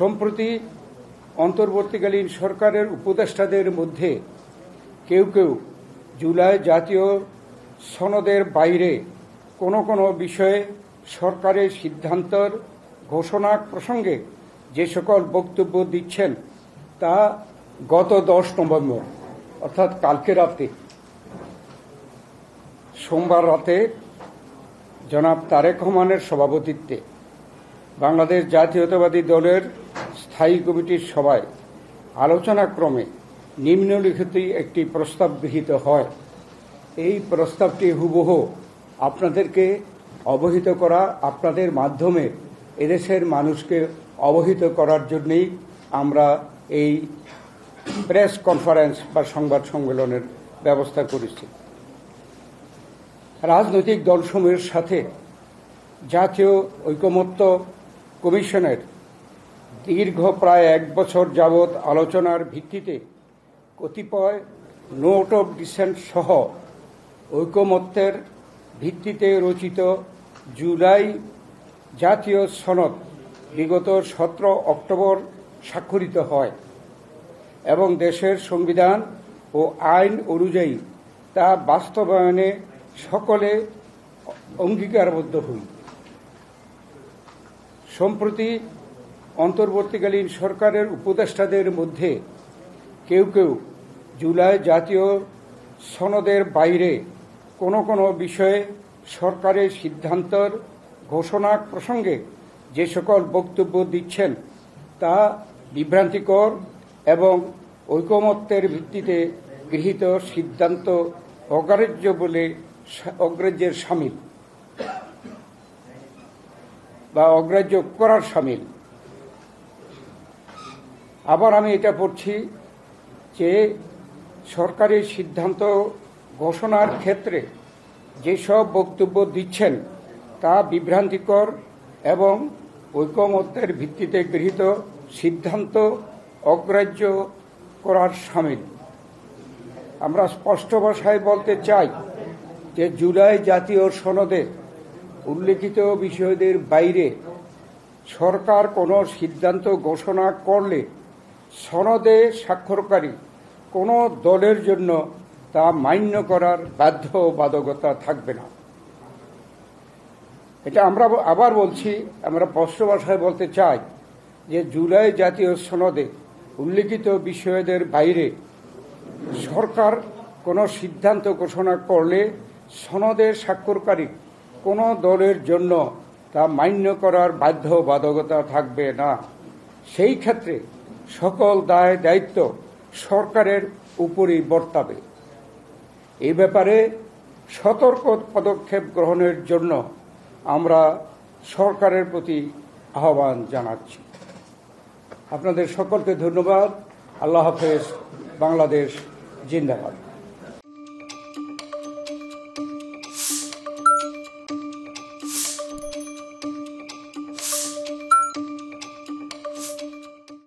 সম্প্রতি অন্তর্বর্তীকালীন সরকারের উপদেষ্টাদের মধ্যে কেউ কেউ জুলাই জাতীয় সনদের বাইরে কোনো বিষয়ে সরকারের সিদ্ধান্তের ঘোষণা প্রসঙ্গে যে সকল বক্তব্য দিচ্ছেন তা গত 10 নভেম্বর অর্থাৎ কালকে রাতে সোমবার রাতে জনাব তারেক রহমানের সভাপতিত্বে বাংলাদেশ জাতীয়তাবাদী দলের স্থায়ী কমিটির সভায় আলোচনাক্রমে নিম্নলিখিত একটি প্রস্তাব গৃহীত হয়। এই প্রস্তাবটি হুবহু আপনাদেরকে অবহিত করা, আপনাদের মাধ্যমে এদেশের মানুষকে অবহিত করার জন্যই আমরা এই প্রেস কনফারেন্স বা সংবাদ সম্মেলনের ব্যবস্থা করেছি। রাজনৈতিক দলসমূহের সাথে জাতীয় ঐকমত্য কমিশনের দীর্ঘ প্রায় 1 বছর যাবৎ আলোচনার ভিত্তিতে কতিপয় নোট অব ডিসেন্ট সহ ঐকমত্যের ভিত্তিতে রচিত জুলাই জাতীয় সনদ বিগত 17 অক্টোবর স্বাক্ষরিত হয় এবং দেশের সংবিধান ও আইন অনুযায়ী তা বাস্তবায়নে সকলে অঙ্গীকারবদ্ধ হই। সম্প্রতি অন্তর্বর্তীকালীন সরকারের উপদেষ্টাদের মধ্যে কেউ কেউ জুলাই জাতীয় সনদের বাইরে কোনো বিষয়ে সরকারের সিদ্ধান্তের ঘোষণা প্রসঙ্গে যে সকল বক্তব্য দিচ্ছেন তা বিভ্রান্তিকর এবং ঐকমত্যের ভিত্তিতে গৃহীত সিদ্ধান্ত অগ্রাহ্যের শামিল বা অগ্রাহ্য করার শামিল। আবার আমি এটা পড়ছি যে সরকারের সিদ্ধান্ত ঘোষণার ক্ষেত্রে যেসব বক্তব্য দিচ্ছেন তা বিভ্রান্তিকর এবং ঐকমত্যের ভিত্তিতে গৃহীত সিদ্ধান্ত অগ্রাহ্য করার শামিল। আমরা স্পষ্ট ভাষায় বলতে চাই যে জুলাই জাতীয় সনদে উল্লেখিত বিষয়দের বাইরে সরকার কোনো সিদ্ধান্ত ঘোষণা করলে সনদে স্বাক্ষরকারী কোনো দলের জন্য তা মান্য করার বাধ্যবাধকতা থাকবে না। এটা আমরা আবার বলছি, আমরা স্পষ্ট ভাষায় বলতে চাই যে জুলাই জাতীয় সনদে উল্লেখিত বিষয়দের বাইরে সরকার কোনো সিদ্ধান্ত ঘোষণা করলে সনদে স্বাক্ষরকারী কোনো দলের জন্য তা মান্য করার বাধ্যবাধকতা থাকবে না। সেই ক্ষেত্রে সকল দায় দায়িত্ব সরকারের উপরই বর্তাবে। এই ব্যাপারে সতর্ক পদক্ষেপ গ্রহণের জন্য আমরা সরকারের প্রতি আহ্বান জানাচ্ছি। আপনাদের সকলকে ধন্যবাদ। আল্লাহ হাফেজ। বাংলাদেশ জিন্দাবাদ।